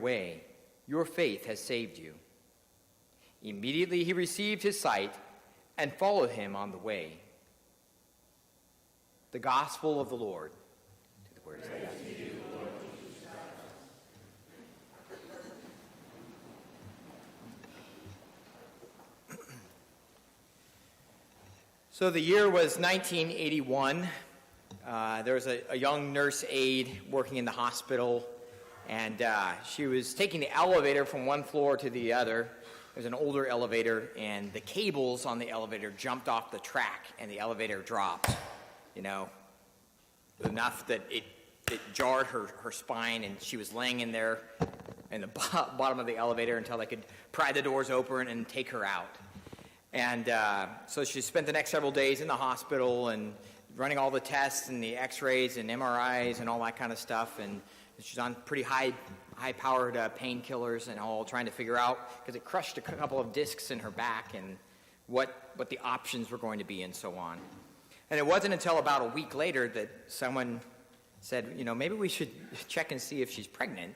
way. Your faith has saved you." Immediately he received his sight and followed him on the way. The Gospel of the Lord. To the word of God. So the year was 1981. There was a young nurse aide working in the hospital, and she was taking the elevator from one floor to the other. It was an older elevator, and the cables on the elevator jumped off the track, and the elevator dropped, enough that it jarred her spine, and she was laying in there in the bottom of the elevator until they could pry the doors open and take her out. And so she spent the next several days in the hospital and running all the tests and the x-rays and MRIs and all that kind of stuff, and she's on pretty high-powered painkillers and all, trying to figure out, because it crushed a couple of discs in her back, and what the options were going to be and so on. And it wasn't until about a week later that someone said, maybe we should check and see if she's pregnant.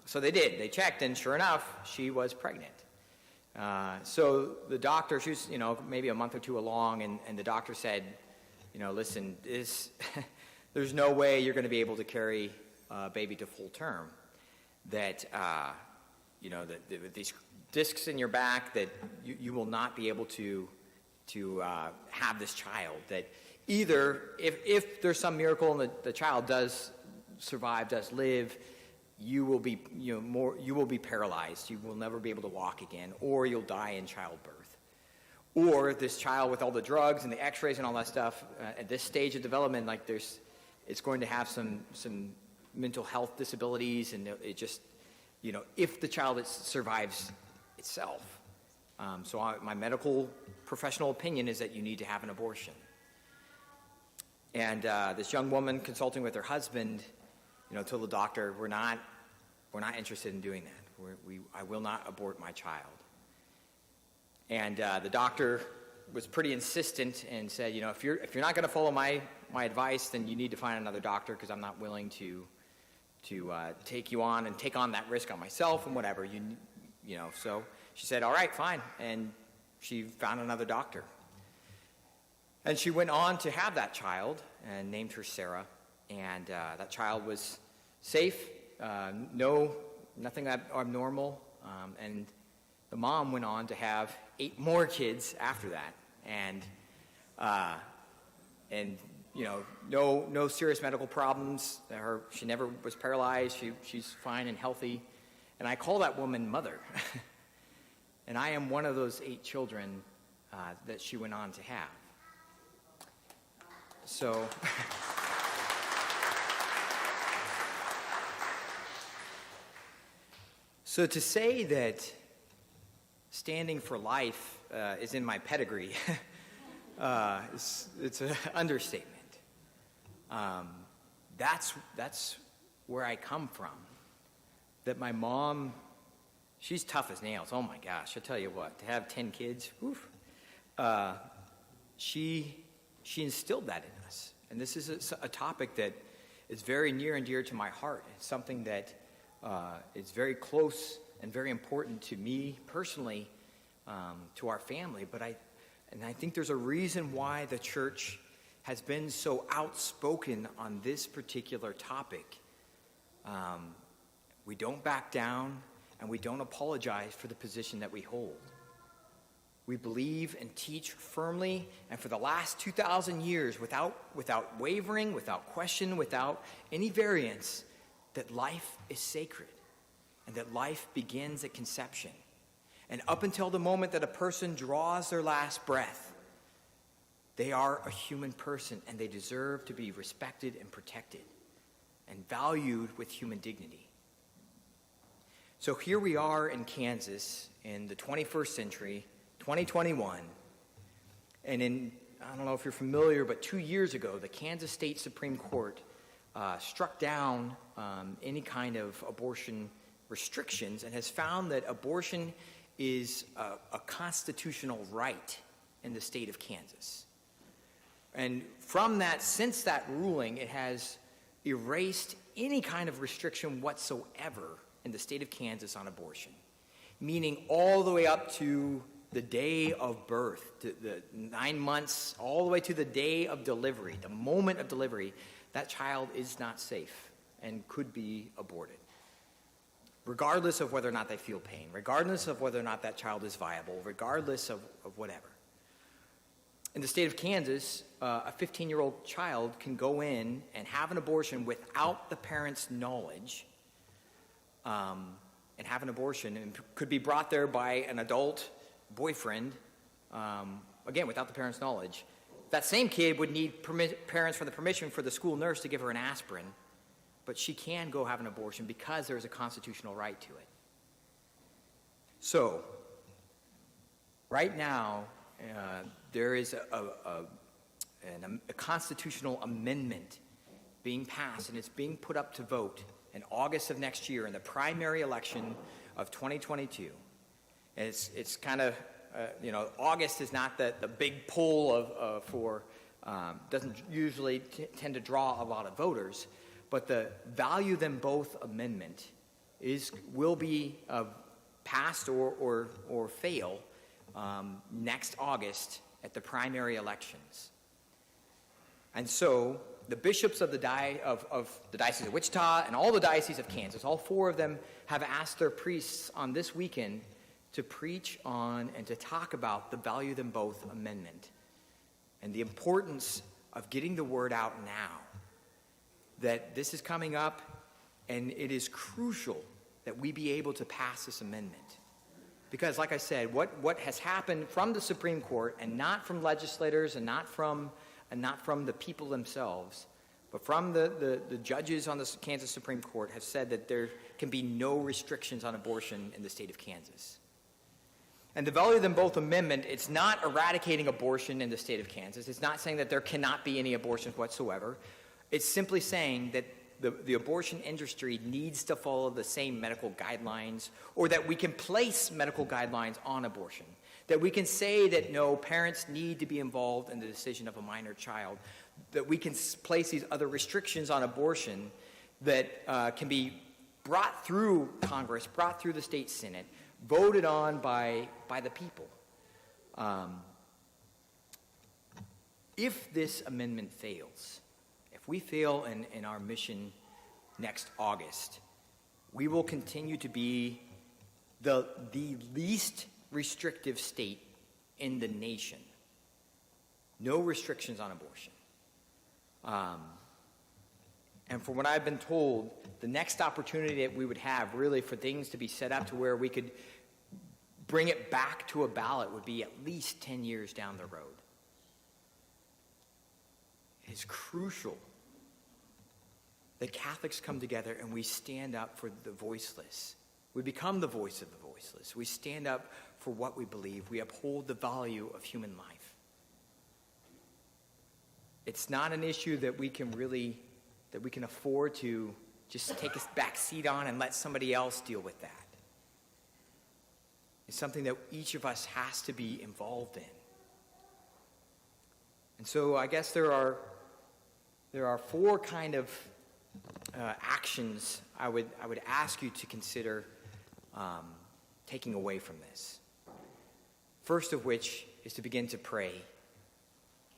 So they did. They checked, and sure enough, she was pregnant. So the doctor, she was, maybe a month or two along, and the doctor said, listen, there's no way you're going to be able to carry a baby to full term. That, that these discs in your back, that you will not be able to have this child. That either, if there's some miracle and the child does survive, does live, you will be you will be paralyzed. You will never be able to walk again, or you'll die in childbirth. Or this child, with all the drugs and the x-rays and all that stuff, at this stage of development, it's going to have some mental health disabilities, and it just, if the child survives itself. So my medical professional opinion is that you need to have an abortion. And this young woman, consulting with her husband, told the doctor, we're not interested in doing that. I will not abort my child. And the doctor was pretty insistent and said, if you're not going to follow my advice, then you need to find another doctor, because I'm not willing to take you on and take on that risk on myself and whatever. So she said, all right, fine, and she found another doctor. And she went on to have that child and named her Sarah, and that child was safe, nothing abnormal, and the mom went on to have 8 more kids after that, and no serious medical problems. She never was paralyzed. She's fine and healthy, and I call that woman Mother. And I am one of those 8 children that she went on to have. So. So to say that standing for life is in my pedigree, it's an understatement. That's where I come from. That my mom, she's tough as nails. Oh my gosh, I tell you what, to have 10 kids, oof, she instilled that in us. And this is a topic that is very near and dear to my heart. It's something that is very close and very important to me personally, to our family. But I think there's a reason why the church has been so outspoken on this particular topic. We don't back down, and we don't apologize for the position that we hold. We believe and teach firmly, and for the last 2,000 years, without wavering, without question, without any variance, that life is sacred, and that life begins at conception. And up until the moment that a person draws their last breath, they are a human person, and they deserve to be respected and protected and valued with human dignity. So here we are in Kansas in the 21st century, 2021, and I don't know if you're familiar, but 2 years ago, the Kansas State Supreme Court struck down any kind of abortion restrictions and has found that abortion is a constitutional right in the state of Kansas. And from that, since that ruling, it has erased any kind of restriction whatsoever in the state of Kansas on abortion, meaning all the way up to the day of birth, to the 9 months, all the way to the day of delivery, the moment of delivery, that child is not safe and could be aborted, regardless of whether or not they feel pain, regardless of whether or not that child is viable, regardless of whatever. In the state of Kansas, a 15-year-old child can go in and have an abortion without the parent's knowledge, and have an abortion, and could be brought there by an adult boyfriend, again, without the parent's knowledge. That same kid would need parents for the permission for the school nurse to give her an aspirin, but she can go have an abortion because there's a constitutional right to it. So, right now, there is a constitutional amendment being passed, and it's being put up to vote in August of next year in the primary election of 2022. And it's kind of, August is not the big poll doesn't usually tend to draw a lot of voters, but the Value Them Both amendment will be passed or fail next August at the primary elections. And so the bishops of the Diocese of Wichita and all the dioceses of Kansas, all 4 of them, have asked their priests on this weekend to preach on and to talk about the Value Them Both amendment and the importance of getting the word out now that this is coming up, and it is crucial that we be able to pass this amendment. Because, like I said, what has happened from the Supreme Court, and not from legislators and not from the people themselves, but from the judges on the Kansas Supreme Court, have said that there can be no restrictions on abortion in the state of Kansas. And the Value Them Both amendment, it's not eradicating abortion in the state of Kansas. It's not saying that there cannot be any abortions whatsoever. It's simply saying that the abortion industry needs to follow the same medical guidelines, or that we can place medical guidelines on abortion. That we can say that no, parents need to be involved in the decision of a minor child. That we can place these other restrictions on abortion that can be brought through Congress, brought through the state Senate, voted on by the people. If this amendment fails, if we fail in our mission next August, we will continue to be the least restrictive state in the nation. No restrictions on abortion. And from what I've been told, the next opportunity that we would have really for things to be set up to where we could bring it back to a ballot would be at least 10 years down the road. It is crucial that Catholics come together and we stand up for the voiceless. We become the voice of the voiceless. We stand up for what we believe. We uphold the value of human life. It's not an issue that we can afford to just take a back seat on and let somebody else deal with that. It's something that each of us has to be involved in. And so I guess there are 4 kind of actions I would ask you to consider taking away from this. First of which is to begin to pray.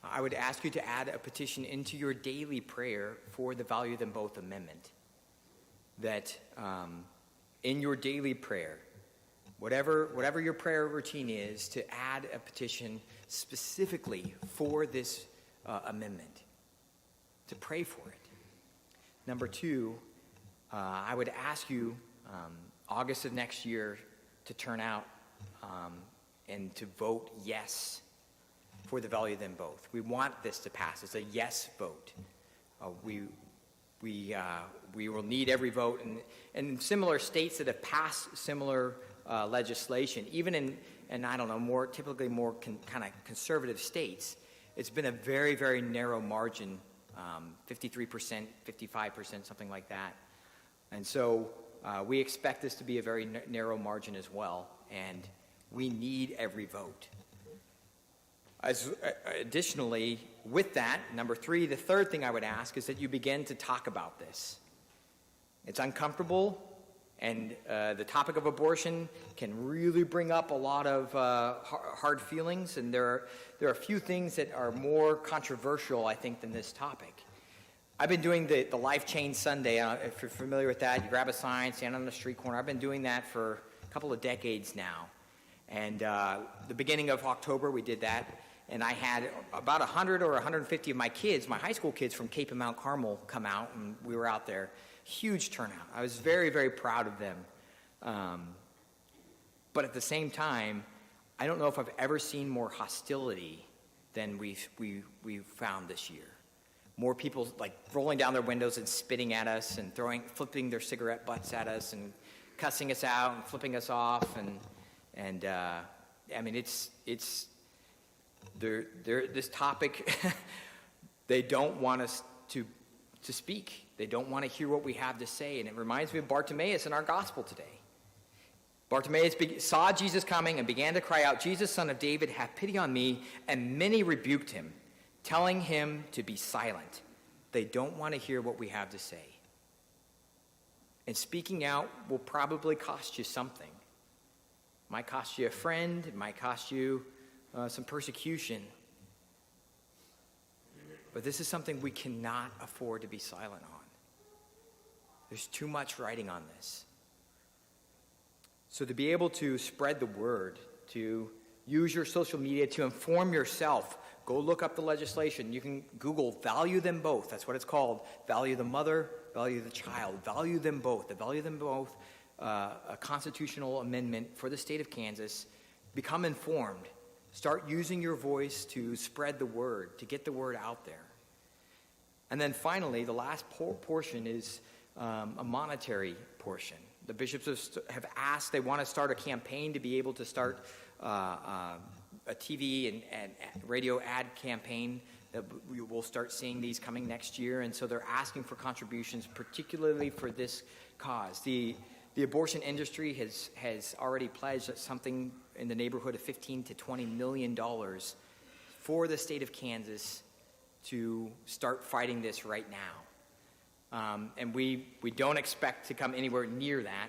I would ask you to add a petition into your daily prayer for the Value Them Both amendment. That in your daily prayer, whatever your prayer routine is, to add a petition specifically for this amendment, to pray for it. Number 2, I would ask you August of next year to turn out and to vote yes for the Value Them Both. We want this to pass. It's a yes vote. We will need every vote. And in similar states that have passed similar legislation, even in I don't know, typically more kind of conservative states, it's been a very, very narrow margin, 53%, 55%, something like that. And so we expect this to be a very narrow margin as well, and we need every vote. Additionally, with that, number 3, the third thing I would ask is that you begin to talk about this. It's uncomfortable, and the topic of abortion can really bring up a lot of hard feelings, and there are a few things that are more controversial, I think, than this topic. I've been doing the Life Change Sunday. If you're familiar with that, you grab a sign, stand on the street corner. I've been doing that for a couple of decades now. And the beginning of October, we did that. And I had about 100 or 150 of my kids, my high school kids from Cape and Mount Carmel, come out, and we were out there. Huge turnout. I was very, very proud of them. But at the same time, I don't know if I've ever seen more hostility than we've found this year. More people like rolling down their windows and spitting at us and flipping their cigarette butts at us and cussing us out and flipping us off. And I mean, it's this topic, they don't want us to speak. They don't want to hear what we have to say. And it reminds me of Bartimaeus in our gospel today. Bartimaeus saw Jesus coming and began to cry out, "Jesus, Son of David, have pity on me." And many rebuked him, telling him to be silent. They don't want to hear what we have to say. And speaking out will probably cost you something. It might cost you a friend. It might cost you some persecution. But this is something we cannot afford to be silent on. There's too much writing on this. So to be able to spread the word, to use your social media to inform yourself, go look up the legislation. You can Google value them both. That's what it's called. Value the mother, value the child. Value them both. The value them both, a constitutional amendment for the state of Kansas. Become informed. Start using your voice to spread the word, to get the word out there. And then finally, the last portion is a monetary portion. The bishops have asked, they want to start a campaign to be able to start a TV and radio ad campaign that we will start seeing these coming next year. And so they're asking for contributions, particularly for this cause. The abortion industry has already pledged something in the neighborhood of $15 to $20 million for the state of Kansas to start fighting this right now. And we don't expect to come anywhere near that,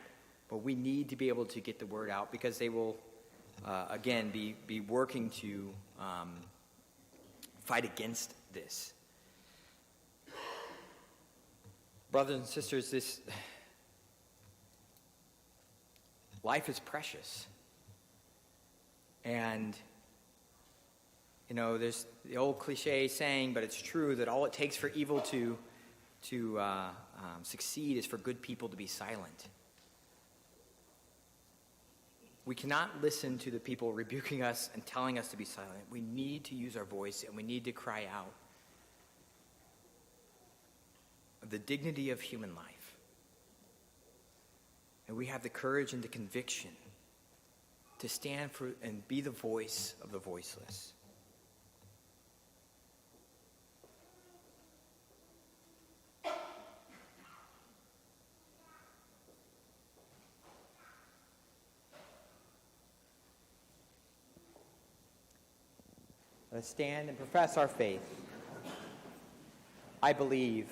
but we need to be able to get the word out because they will, again, be working to fight against this. Brothers and sisters, this life is precious. And, you know, there's the old cliche saying, but it's true, that all it takes for evil to succeed is for good people to be silent. We cannot listen to the people rebuking us and telling us to be silent. We need to use our voice, and we need to cry out of the dignity of human life. And we have the courage and the conviction to stand for and be the voice of the voiceless. Let us stand and profess our faith. I believe